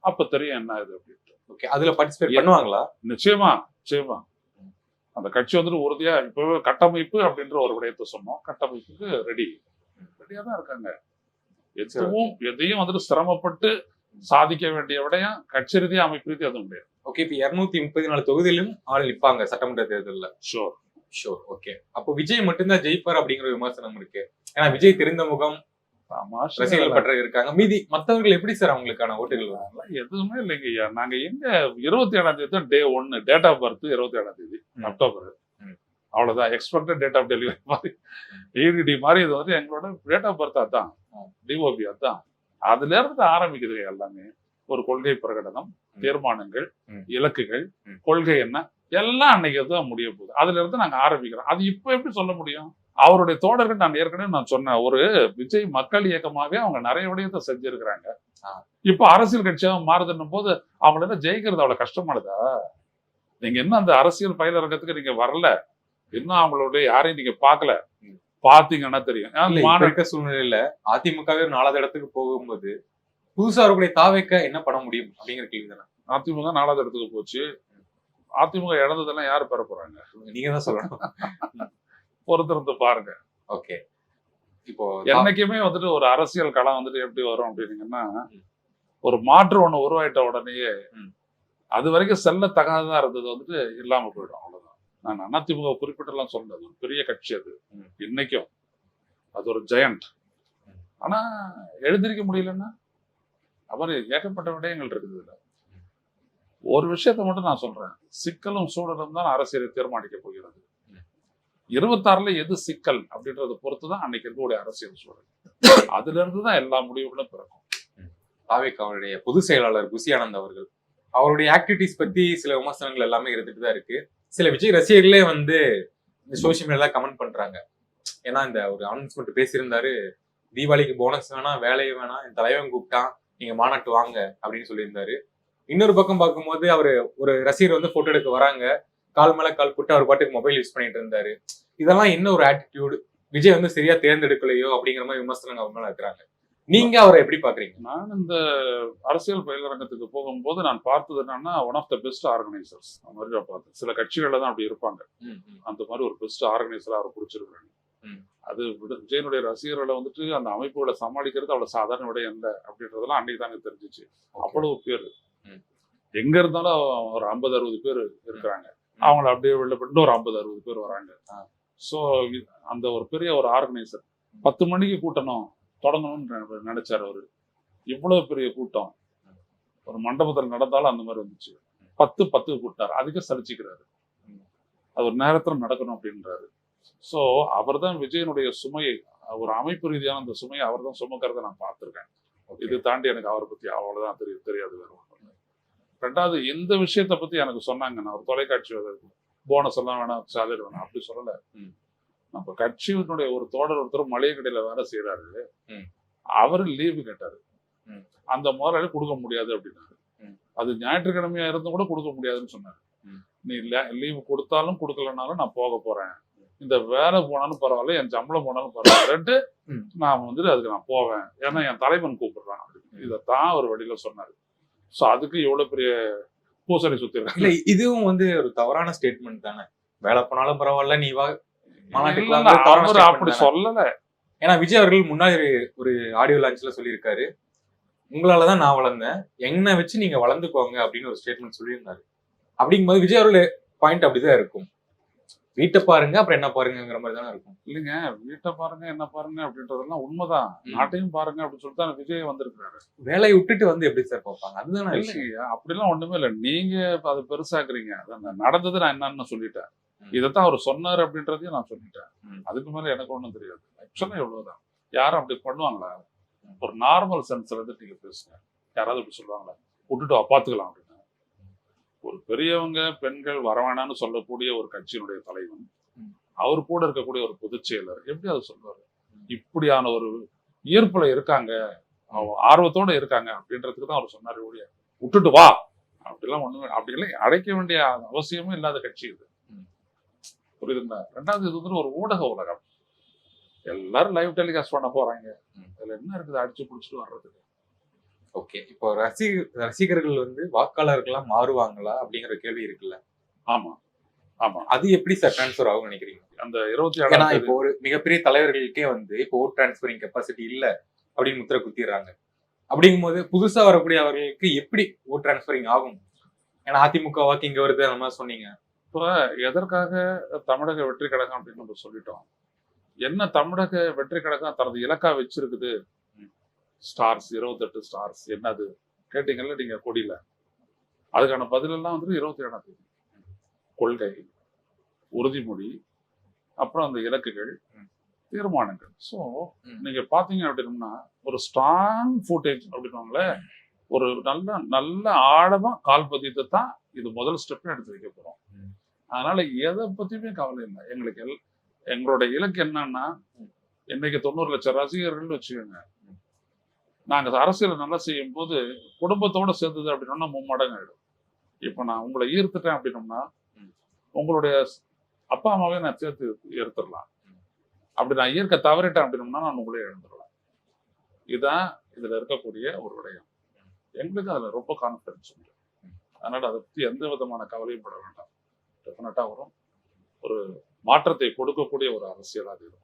அப்ப தெரியும் என்ன இது அப்படின்ட்டு. ஓகே, அதுல பார்ட்டிசிபேட் பண்ணுவாங்களா? நிச்சயமா நிச்சயமா. அந்த கட்சி வந்துட்டு உறுதியா இப்பவே கட்டமைப்பு அப்படின்ற ஒரு விடயத்தை சொன்னோம். கட்டமைப்புக்கு ரெடியா தான் இருக்காங்க. எதையும் வந்துட்டு சிரமப்பட்டு சாதிக்க வேண்டிய விடயம் கட்சி ரீதியா, அமைப்பு ரீதியா அது முடியாது. ஓகே, இப்ப 234 தொகுதியிலும் ஆள் நிற்பாங்க சட்டமன்ற தேர்தலில். ஷோர். ஓகே, அப்போ விஜய் மட்டும்தான் ஜெயிப்பார் அப்படிங்கிற விமர்சனம் இருக்கு. ஏன்னா விஜய் தெரிந்த முகம், ரசிகர்கள் பற்ற இருக்காங்க. மீதி மற்றவர்கள் எப்படி சார் அவங்களுக்கான ஓட்டுகள்? எதுவுமே இல்லைங்க ஐயா. நாங்க எங்க 27ஆம் தேதி தான் டே 1, டேட் ஆஃப் பர்த் 27ஆம் தேதி அக்டோபர். அவ்வளவுதான். எக்ஸ்பெக்டட் டேட் ஆஃப் டெலிவரி மாதிரி, EDD மாதிரி. இது வந்து எங்களோட டேட் ஆஃப் பர்த் அதான், DOP அதான். அதுல இருந்து ஆரம்பிக்குது எல்லாமே. ஒரு கொள்கை பிரகடனம், தீர்மானங்கள், இலக்குகள், கொள்கை என்ன, எல்லாம் அன்னைக்கு தான் முடிய போகுது. அதுல இருந்து நாங்க ஆரம்பிக்கிறோம். அது இப்ப எப்படி சொல்ல முடியும்? அவருடைய தோழர்கள், நான் ஏற்கனவே நான் சொன்னேன், ஒரு விஜய் மக்கள் இயக்கமாவே அவங்க நிறைய விடயத்தை செஞ்சிருக்கிறாங்க. இப்ப அரசியல் கட்சியாக மாறுதுன்னும் போது அவங்கள ஜெயிக்கிறது அவ்வளவு கஷ்டமானதா? நீங்க என்ன அந்த அரசியல் பயிலரங்கத்துக்கு நீங்க வரல, இன்னும் அவங்களுடைய யாரையும் நீங்க பாக்கல, பாத்தீங்கன்னா தெரியும். சூழ்நிலையில அதிமுகவே 4வது இடத்துக்கு போகும்போது புதுசா அவர்களுடைய தாவேக்க என்ன பண்ண முடியும் அப்படிங்கிற கேள்வி தானே. அதிமுக 4வது இடத்துக்கு போச்சு. அதிமுக இழந்ததெல்லாம் யாரு பெற போறாங்க? நீங்க தான் சொல்லணும். பொறுத்திருந்து பாருங்க. ஓகே, இப்போ என்னைக்குமே வந்துட்டு ஒரு அரசியல் களம் வந்துட்டு எப்படி வரும் அப்படின்னீங்கன்னா, ஒரு மாற்று ஒண்ணு உருவாயிட்ட உடனேயே அது வரைக்கும் செல்ல தகாததா இருந்தது வந்துட்டு இல்லாம போயிடும். அவ்வளவுதான். நான் அதிமுக குறிப்பிட்டெல்லாம் சொல்றது, ஒரு பெரிய கட்சி அது இன்னைக்கும், அது ஒரு ஜெயண்ட். ஆனா எழுந்திருக்க முடியலன்னா அவர் ஏகப்பட்ட விடயங்கள் இருக்குது. இதுல ஒரு விஷயத்த மட்டும் நான் சொல்றேன், சிக்கலும் சூழலும் தான் அரசியலை தீர்மானிக்க போகிறது. 26ல எது சிக்கல் அப்படின்றத பொறுத்துதான் அன்னைக்கு இருக்கக்கூடிய அரசியல் சூழல். அதுல இருந்துதான் எல்லா முடிவுகளும் பிறக்கும். அவருடைய பொதுச் செயலாளர் புசி ஆனந்த் அவர்கள் அவருடைய ஆக்டிவிட்டிஸ் பத்தி சில விமர்சனங்கள் எல்லாமே இருந்துட்டு தான் இருக்கு. சில விஜய் ரசிகர்களே வந்து இந்த சோசியல் மீடியால கமெண்ட் பண்றாங்க. ஏன்னா இந்த ஒரு அனௌன்ஸ்மெண்ட் பேசியிருந்தாரு, தீபாவளிக்கு போனஸ் வேணாம், வேலையை வேணாம், என் தலைவன் கூப்பிட்டான், நீங்க மாநாட்டு வாங்க அப்படின்னு சொல்லியிருந்தாரு. இன்னொரு பக்கம் பார்க்கும்போது அவரு ஒரு ரசிகர் வந்து போட்டோ எடுக்க வராங்க, கால் மேல கால் போட்டு அவர் பாட்டுக்கு மொபைல் யூஸ் பண்ணிட்டு இருந்தாரு. இதெல்லாம் என்ன ஒரு ஆட்டிடியூடு? விஜய் வந்து சரியா தேர்ந்தெடுக்கலையோ அப்படிங்கிற மாதிரி விமர்சனங்கள் அவங்க மேல இருக்கிறாங்க. நீங்க அவரை எப்படி பாக்குறீங்க? நான் இந்த அரசியல் பயிலரங்கத்துக்கு போகும்போது நான் பார்த்தது என்னன்னா, one of the best organisers. அந்த மாதிரி நான் பார்த்தேன். சில கட்சிகள்ல தான் அப்படி இருப்பாங்க. அந்த மாதிரி ஒரு பெஸ்ட் ஆர்கனைசரா அவர் பிடிச்சிருக்காங்க. அது விஜயனுடைய ரசிகர்களை வந்துட்டு அந்த அமைப்புகளை சமாளிக்கிறது அவ்வளவு சாதாரண விட இல்லை அப்படின்றதெல்லாம் அன்னைக்கு தாங்க தெரிஞ்சிச்சு. அவ்வளவு பேர் எங்க இருந்தாலும் ஒரு 50-60 பேர் இருக்கிறாங்க. அவங்கள அப்படியே வெளில போட்டு ஒரு 50-60 பேர் வராங்க. ஸோ அந்த ஒரு பெரிய ஒரு ஆர்கனைசர் 10 மணிக்கு கூட்டணும் தொடங்கணும்னு நினைச்சாரு அவரு. இவ்வளவு பெரிய கூட்டம் ஒரு மண்டபத்தில் நடந்தாலும் அந்த மாதிரி வந்துச்சு. 10 கூட்டாரு. அதுக்கே சலிச்சுக்கிறாரு. அது ஒரு நேரத்துல நடக்கணும் அப்படின்றாரு. ஸோ அவர் தான் விஜயனுடைய சுமையை ஒரு அமைப்பு ரீதியான அந்த சுமையை அவர் தான் சுமக்கிறத நான் பார்த்திருக்கேன். இது தாண்டி எனக்கு அவரை பத்தி அவ்வளவுதான் தெரியாது வேற ஒண்ணும் இல்லை. ரெண்டாவது இந்த விஷயத்தை பத்தி எனக்கு சொன்னாங்க. நான் ஒரு தொலைக்காட்சி போனஸ் எல்லாம் வேணாம், சேலரி வேணாம் அப்படி சொல்லல. நம்ம கட்சியினுடைய ஒரு தோழர் ஒருத்தர் மளிகை கடையில வேலை செய்யறாரு. அவரு லீவு கேட்டாரு. அந்த முதலாளி கொடுக்க முடியாது அப்படின்னாரு. அது ஞாயிற்றுக்கிழமையா இருந்தும் கூட கொடுக்க முடியாதுன்னு சொன்னாரு. நீ லீவு கொடுத்தாலும் கொடுக்கலனாலும் நான் போக போறேன், இந்த வேலை போனாலும் பரவாயில்ல, என் சம்பளம் போனாலும் பரவாயில்லன்ட்டு நான் வந்துட்டு அதுக்கு நான் போவேன், ஏன்னா என் தலைவன் கூப்பிடுறான் அப்படின்னு. இதைத்தான் அவர் வழியில சொன்னாரு. சோ அதுக்கு எவ்வளவு பெரிய பூசணி சுத்தி இல்ல இருக்காங்க. இதுவும் வந்து ஒரு தவறான ஸ்டேட்மெண்ட் தானே. வேலை போனாலும் பரவாயில்ல, நீ வா மாநாட்டுக்கு இல்ல, வாங்க, தவறான அவரு statement அப்படி தானே. சொல்லல. ஏன்னா விஜய் அவர்கள் முன்னாடி ஒரு ஆடியோ லான்ச்ல சொல்லியிருக்காரு, உங்களாலதான் நான் வளர்ந்தேன், என்ன வச்சு நீங்க வளர்ந்துக்கோங்க அப்படின்னு ஒரு ஸ்டேட்மெண்ட் சொல்லியிருந்தாரு. அப்படிங்கும்போது விஜய் அவர்கள் பாயிண்ட் அப்படிதான் இருக்கும். வீட்டை பாருங்க அப்புறம் என்ன பாருங்கிற மாதிரி தானே இருக்கும். இல்லைங்க, வீட்டை பாருங்க என்ன பாருங்க அப்படின்றதெல்லாம் உண்மைதான். நாட்டையும் பாருங்க அப்படின்னு சொல்லிட்டு தான் விஜய் வந்திருக்கிறாரு. வேலையை விட்டுட்டு வந்து எப்படி சார் பார்ப்பாங்க? அதுதானே விஷயம். இல்லைங்க, அப்படிலாம் ஒண்ணுமே இல்லை. நீங்க அதை பெருசாக்குறீங்க. அதான் நடந்தது, நான் என்னன்னு சொல்லிட்டேன். இதைத்தான் அவர் சொன்னாரு அப்படின்றதையும் நான் சொல்லிட்டேன். அதுக்கு மேல எனக்கு ஒண்ணும் தெரியாது. ஆக்சுவலா எவ்வளவுதான். யாரும் அப்படி பண்ணுவாங்களா? ஒரு நார்மல் சென்ஸ்ல இருந்து நீங்க பேசுங்க. யாராவது அப்படி சொல்லுவாங்களா? விட்டுட்டு பாத்துக்கலாம் அப்படின்னு. ஒரு பெரியவங்க பெண்கள் வரவேணான்னு சொல்லக்கூடிய ஒரு கட்சியினுடைய தலைவன், அவர் கூட இருக்கக்கூடிய ஒரு பொதுச் செயலர் எப்படி அதை சொல்லுவாரு? இப்படியான ஒரு ஈர்ப்புல இருக்காங்க, ஆர்வத்தோட இருக்காங்க அப்படின்றதுக்கு தான் அவர் சொன்னாரு. ஒழிய விட்டுட்டு வா அப்படிலாம் ஒண்ணுமே, அப்படிலாம் அடைக்க வேண்டிய அவசியமும் இல்லாத கட்சி இது. புரியுதுங்களா? ரெண்டாவது, இது வந்து ஒரு ஊடக உலகம். எல்லாரும் லைவ் டெலிகாஸ்ட் பண்ண போறாங்க. அதுல என்ன இருக்குது அடிச்சு பிடிச்சிட்டு வர்றதுக்கு? ஓகே, இப்போ ரசிகர்கள் வந்து வாக்காளர்கள்லாம் மாறுவாங்களா அப்படிங்கிற கேள்வி இருக்குல்ல. ஆமா ஆமா, அது எப்படி சார் டிரான்ஸ்ஃபர் ஆகும் நினைக்கிறீங்க? அந்த ஏன்னா 27 இப்போ ஒரு மிகப்பெரிய தலைவர்களுக்கே வந்து இப்போ ஓட் டிரான்ஸ்பரிங் கெப்பாசிட்டி இல்ல அப்படின்னு முத்திரை குத்திடுறாங்க. அப்படிங்கும்போது புதுசா வரக்கூடிய அவர்களுக்கு எப்படி ஓட் டிரான்ஸ்பரிங் ஆகும்? ஏன்னா அதிமுக வாக்கு இங்க வருது அந்த மாதிரி சொன்னீங்க. இப்ப எதற்காக தமிழக வெற்றி கழகம் அப்படின்னு நம்ம சொல்லிட்டோம். என்ன தமிழக வெற்றி கழகம் தனது இலக்கா வச்சிருக்குது? Stars, 28 stars. என்னது கேட்டீங்கல்ல நீங்க கொடியில, அதுக்கான பதில் எல்லாம் வந்து 27ஆம் தேதி. கொள்கை, உறுதிமொழி, அப்புறம் அந்த இலக்குகள், தீர்மானங்கள். ஸோ நீங்க பாத்தீங்க அப்படின்னா ஒரு ஸ்ட்ராங் ஃபுட்டேஜ் அப்படின்னுவாங்களே, ஒரு நல்ல நல்ல ஆழமா கால் பதித்து தான் இது முதல் ஸ்டெப் எடுத்து வைக்க போறோம். அதனால எதை பத்தியுமே கவலை இல்லை எங்களுக்கு. எங்களுடைய இலக்கு என்னன்னா, இன்னைக்கு 90 லட்சம் ரசிகர்கள் வச்சுக்கோங்க. நாங்க அரசியல் நல்லா செய்யும் போது குடும்பத்தோட சேர்ந்தது அப்படின்னா 3 மடங்கு ஆயிடும். இப்ப நான் உங்களை ஈர்த்துட்டேன் அப்படின்னோம்னா உங்களுடைய அப்பா அம்மாவே நான் சேர்த்து ஈர்த்துடலாம். அப்படி நான் ஈர்க்க தவறிட்டேன் அப்படின்னோம்னா நான் உங்களே இழந்துடலாம். இதுதான் இதுல இருக்கக்கூடிய ஒரு விடயம். எங்களுக்கு அதுல ரொம்ப கான்பிடன்ஸ் உண்டு. அதனால அதை பத்தி எந்த விதமான கவலையும் பட வேண்டாம். டெஃபினட்டா வரும். ஒரு மாற்றத்தை கொடுக்கக்கூடிய ஒரு அரசியல் அது இருக்கும்.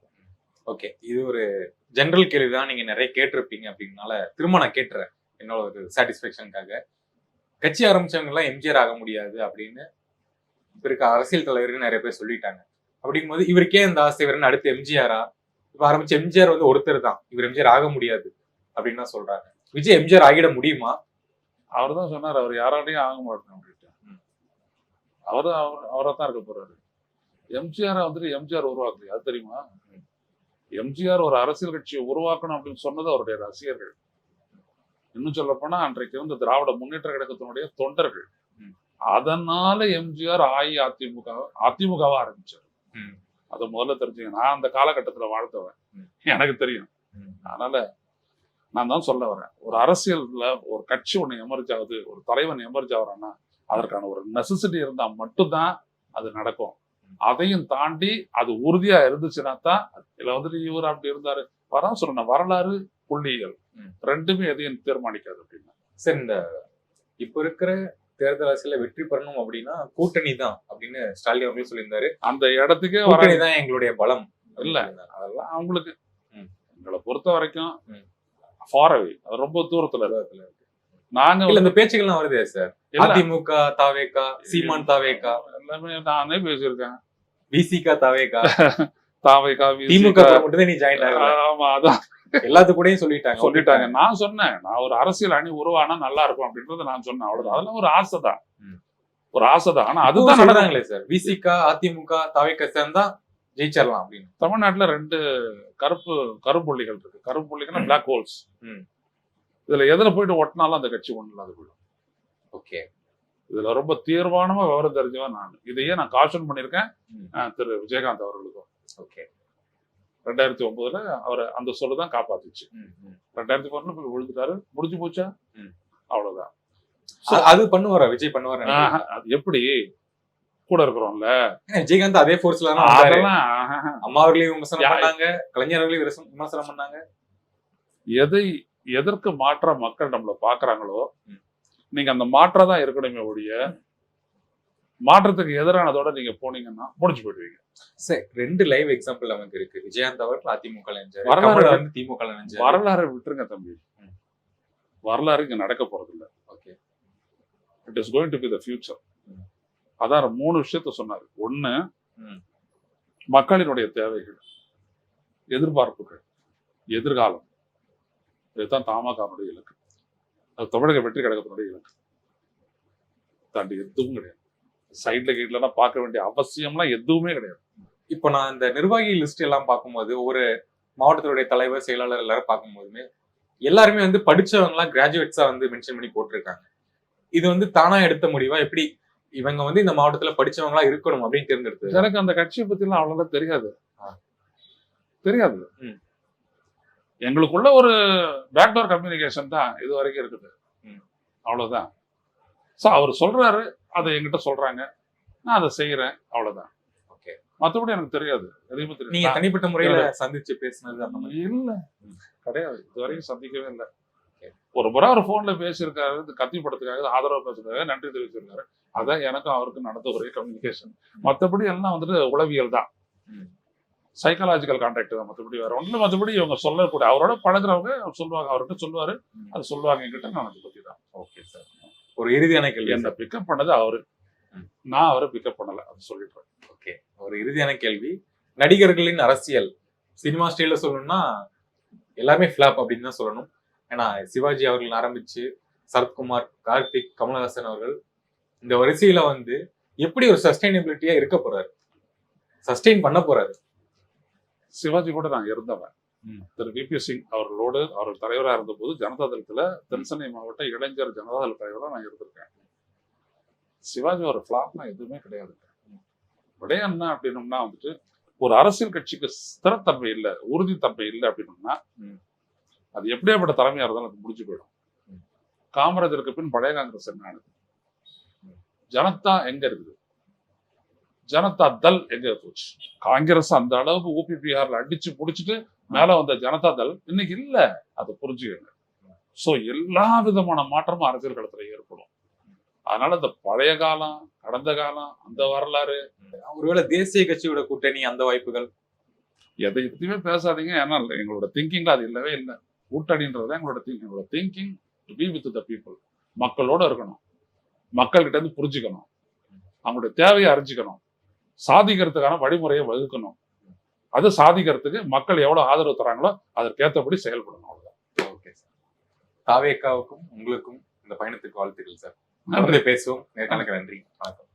ஓகே, இது ஒரு ஜெனரல் கேள்விதான், நீங்க நிறைய கேட்டிருப்பீங்க அப்படின்னால திரும்ப நான் கேட்டுறேன் என்னோட ஒரு சாட்டிஸ்பேக்ஷனுக்காக. கட்சி ஆரம்பிச்சவங்க எல்லாம் எம்ஜிஆர் ஆக முடியாது அப்படின்னு இப்ப இருக்க அரசியல் தலைவர்கள் நிறைய பேர் சொல்லிட்டாங்க. அப்படிங்கும்போது இவருக்கே இந்த ஆசை, இவருன்னு அடுத்து எம்ஜிஆரா? இப்ப ஆரம்பிச்ச எம்ஜிஆர் வந்து ஒருத்தர் தான், இவர் எம்ஜிஆர் ஆக முடியாது அப்படின்னு தான் சொல்றாங்க. விஜய் எம்ஜிஆர் ஆகிட முடியுமா? அவர் தான் சொன்னார், அவர் யாராலையும் ஆக மாட்டேன் அப்படின்ட்டு. அவரைத்தான் இருக்க போறாரு. எம்ஜிஆர் வந்துட்டு எம்ஜிஆர் உருவாக்கலையா? அது தெரியுமா? எம்ஜிஆர் ஒரு அரசியல் கட்சியை உருவாக்கணும் அப்படின்னு சொன்னது அவருடைய ரசிகர்கள். இன்னும் சொல்ல போனா அன்றைக்கு வந்து திராவிட முன்னேற்ற கழகத்தினுடைய தொண்டர்கள். அதனால எம்ஜிஆர் அதிமுகவை ஆரம்பிச்சார். அதை முதல்ல தெரிஞ்சுங்க. நான் அந்த காலகட்டத்துல வாழ்த்தவன், எனக்கு தெரியும். அதனால நான் தான் சொல்ல வரேன், ஒரு அரசியல்ல ஒரு கட்சி ஒண்ணு எமர்ஜ் ஆகுது, ஒரு தலைவன் எமர்ஜ் ஆகுறான்னா அதற்கான ஒரு நெசசிட்டி இருந்தா மட்டும்தான் அது நடக்கும். அதையும் தாண்டி அது உறுதியா இருந்துச்சுன்னா தான். இதுல வந்துட்டு இவர் அப்படி இருந்தாரு வரான் சொல்றேன், வரலாறு புள்ளியியல் ரெண்டுமே எதையும் தீர்மானிக்காது அப்படின்னா. சார், இந்த இப்ப இருக்கிற தேர்தல் அரசியல வெற்றி பெறணும் அப்படின்னா கூட்டணி தான் அப்படின்னு ஸ்டாலின் அவர்கள் சொல்லியிருந்தாரு. அந்த இடத்துக்கே கூட்டணி தான் எங்களுடைய பலம் இல்ல, அதெல்லாம் அவங்களுக்கு. எங்களை பொறுத்த வரைக்கும் ஃபாரவே, அது ரொம்ப தூரத்துல இருக்கு. நாங்க இந்த பேச்சுக்கள்லாம் வருதே சார், அதிமுக தாவேகா, சீமான் தாவேகா எல்லாமே நானே பேசியிருக்கேன். விசிகா தாவேகா, தாவேகா, திமுக மட்டும்தான் நீ ஜாயின் ஆகல. ஆமா, அதான் எல்லாத்து கூடயும் சொல்லிட்டாங்க. நான் சொன்னேன், நான் ஒரு அரசியல் அணி உருவானா நல்லா இருக்கும் அப்படின்றத நான் சொன்னேன். அவ்வளவுதான். அதெல்லாம் ஒரு ஆசைதான், ஒரு ஆசைதான். ஆனா அதுதான் நடந்தாங்களே சார். விசிகா, அதிமுக, தாவேகா சேர்ந்தா ஜெயிச்சிடலாம் அப்படின்னு. தமிழ்நாட்டுல 2 கரும்புள்ளிகள் இருக்கு. கரும்புள்ளிகள் பிளாக் ஹோல்ஸ். ம். இதுல எதுல போயிட்டு ஒட்டினாலும் அந்த கட்சி ஒண்ணு இல்லாத போயிடும். ஓகே. இதுல ரொம்ப தீர்மானமா விவரம் தெரிஞ்சவன் நான். இதையே நான் காஷன் பண்ணியிருக்கேன் ம். திரு விஜயகாந்த் அவர்களுக்கும். ஓகே. 2009 அவரை அந்த சொல்லு தான் காப்பாத்துச்சு. ம், ம். 2011 போய் விழுந்துட்டாரு. முடிஞ்சு போச்சா? ம். அவ்வளவுதான். So, அது பண்ணுவாரா விஜய் பண்ணுவாரா? அது எப்படி கூட இருக்கிறோம்ல விஜயகாந்த் அதே போர்ஸ்ல தான் வந்தாரு. அதெல்லாம் அம்மா அவர்களையும் விமர்சனம் பண்ணாங்க, கலைஞர் அவர்களையும் விமர்சனம் பண்ணாங்க. எதற்கு மாற்ற மக்கள் நம்மள பாக்குறாங்களோ ம். நீங்க அந்த மாற்றம் தான் இருக்கணுமே ஒழிய மாற்றத்துக்கு எதிரானதோட நீங்க போனீங்கன்னா முடிச்சு போயிடுவீங்க. சரி, 2 லைவ் எக்ஸாம்பிள் நமக்கு இருக்கு. விஜயகாந்த் அவர்கள் அதிமுக நினைச்சாரு, வரலாறு கமல் வந்து திமுக நினைச்சாரு. வரலாறு விட்டுருங்க தம்பி. ம். வரலாறு இங்க நடக்க போறது இல்ல. Okay. It is going to be the future. ம். அதான் 3 விஷயத்த சொன்னாரு. ஒண்ணு, ம். மக்களினுடைய தேவைகள், எதிர்பார்ப்புகள், எதிர்காலம். இதுதான் தமாகவுடைய இலக்கு. அது தமிழக வெற்றி கழகத்தினுடைய இலக்கு. தாண்டி எதுவும் கிடையாது. சைட்ல கீட்லாம் பார்க்க வேண்டிய அவசியம்லாம் எதுவுமே கிடையாது. இப்போ நான் இந்த நிர்வாகி லிஸ்ட் எல்லாம் பார்க்கும்போது ஒரு மாவட்டத்தினுடைய தலைவர், செயலாளர் எல்லாரும் பார்க்கும்போதுமே எல்லாருமே வந்து படிச்சவங்க கிராஜுவேட்ஸா வந்து மென்ஷன் பண்ணி போட்டிருக்காங்க. இது வந்து தானா எடுத்த முடிவா? எப்படி இவங்க வந்து இந்த மாவட்டத்துல படிச்சவங்களா இருக்கணும் அப்படின்னு தேர்ந்தெடுத்து? எனக்கு அந்த கட்சியை பத்தி எல்லாம் அவ்வளவுதான் தெரியாது. ஆ. தெரியாது. ம். எங்களுக்குள்ள ஒரு பேக்டோர் கம்யூனிகேஷன் தான் இது வரைக்கும் இருக்குது. ம். அவ்வளவுதான். சோ அவர் சொல்றாரு, அதை என்கிட்ட சொல்றாங்க, நான் அதை செய்யறேன், அவ்வளவுதான். ஓகே. மத்தபடி எனக்கு தெரியாது. எதையுமே நீங்க தெரியாது. தனிப்பட்ட முறையில சந்திச்சு பேசினது அந்த மாதிரி? இல்ல, ம். கிடையாது. இது வரைக்கும் சந்திக்கவே இல்லை. ஓகே. ஒரு முறை அவர் போன்ல பேசியிருக்காரு, இந்த கத்தி படத்துக்காக ஆதரவு பேசுறதுக்காக நன்றி தெரிவிச்சிருக்காரு. அதான் எனக்கும் அவருக்கும் நடந்த ஒரே கம்யூனிகேஷன். மத்தபடி எல்லாம் வந்துட்டு உளவியல் தான், ம். சைக்காலஜிக்கல் கான்டாக்ட் தான். மற்றபடி வேற ஒண்ணு. மற்றபடி இவங்க சொல்லக்கூடிய அவரோட பழகுறவங்க சொல்லுவாங்க, அவர்கிட்ட சொல்லுவாரு, ம். அது சொல்லுவாங்க என்கிட்ட. நான் அதை பத்தி தான். Okay sir. ஒரு இறுதியான கேள்வி. என்ன பிக்கப் பண்ணது அவரு, ம். நான் அவரை பிக்கப் பண்ணல, அது சொல்லிடுறேன். ஓகே. ஒரு இறுதியான கேள்வி. நடிகர்களின் அரசியல் சினிமா ஸ்டைல சொல்லணும்னா எல்லாமே ஃபிளாப் அப்படின்னு தான் சொல்லணும். ஏன்னா சிவாஜி அவர்கள் ஆரம்பிச்சு சரத்குமார், கார்த்திக், கமலஹாசன் அவர்கள் இந்த வரிசையில வந்து எப்படி ஒரு சஸ்டைனபிலிட்டியா இருக்க போறாரு, சஸ்டெயின் பண்ண போறாரு? சிவாஜி கூட நான் இருந்தவன். ம். திரு VP சிங் அவர்களோடு அவர் தலைவராக இருந்த போது ஜனதா தளத்துல தென்சென்னை மாவட்ட இளைஞர் ஜனதா தள தலைவராக நான் இருந்திருக்கேன். சிவாஜி ஒரு ஃபிளாப்லாம் எதுவுமே கிடையாது. விடயம் என்ன அப்படின்னோம்னா வந்துட்டு ஒரு அரசியல் கட்சிக்கு ஸ்திரத்தன்மை இல்லை, உறுதித்தன்மை இல்லை அப்படின்னோம்னா ம். அது எப்படியாப்பட்ட தலைமையா இருந்தாலும் அது முடிஞ்சு போயிடும். ம். காமராஜருக்கு பின் பழைய காங்கிரஸ் என்ன ஆனது? ம். ஜனதா எங்க இருக்குது? ஜனதா தள் எங்க போச்சு? காங்கிரஸ் அந்த அளவுக்கு ஊபி பீகார்ல அடிச்சு புடிச்சிட்டு மேல வந்த ஜனதா தள் இன்னைக்கு இல்ல. அதை புரிஞ்சுக்கங்க. சோ எல்லா விதமான மாற்றமும் அரசியல் களத்துல ஏற்படும். அதனால இந்த பழைய காலம், கடந்த காலம், அந்த வரலாறு ஒருவேளை தேசிய கட்சியோட கூட்டணி அந்த வாய்ப்புகள்? எதை பத்தியுமே பேசாதீங்க. ஏன்னா எங்களோட திங்கிங்ல அது இல்லவே இல்லை. கூட்டணின்றதுதான் எங்களோட திங்கிங். எங்களோட thinking to be with the people. மக்களோட இருக்கணும், மக்கள் கிட்ட இருந்து புரிஞ்சுக்கணும், அவங்களுடைய தேவையை அறிஞ்சுக்கணும், சாதிக்கிறதுக்கான வழிமுறையை வகுக்கணும். அது சாதிக்கிறதுக்கு மக்கள் எவ்வளவு ஆதரவு தராங்களோ அதற்கேற்றபடி செயல்படணும். அவ்வளவுதான். Okay sir. தாவேக்காவுக்கும் உங்களுக்கும் இந்த பயணத்துக்கு வாழ்த்துக்கள் சார். தொடர்ந்து பேசுவோம். நேர்காணலுக்கு நன்றி. வணக்கம்.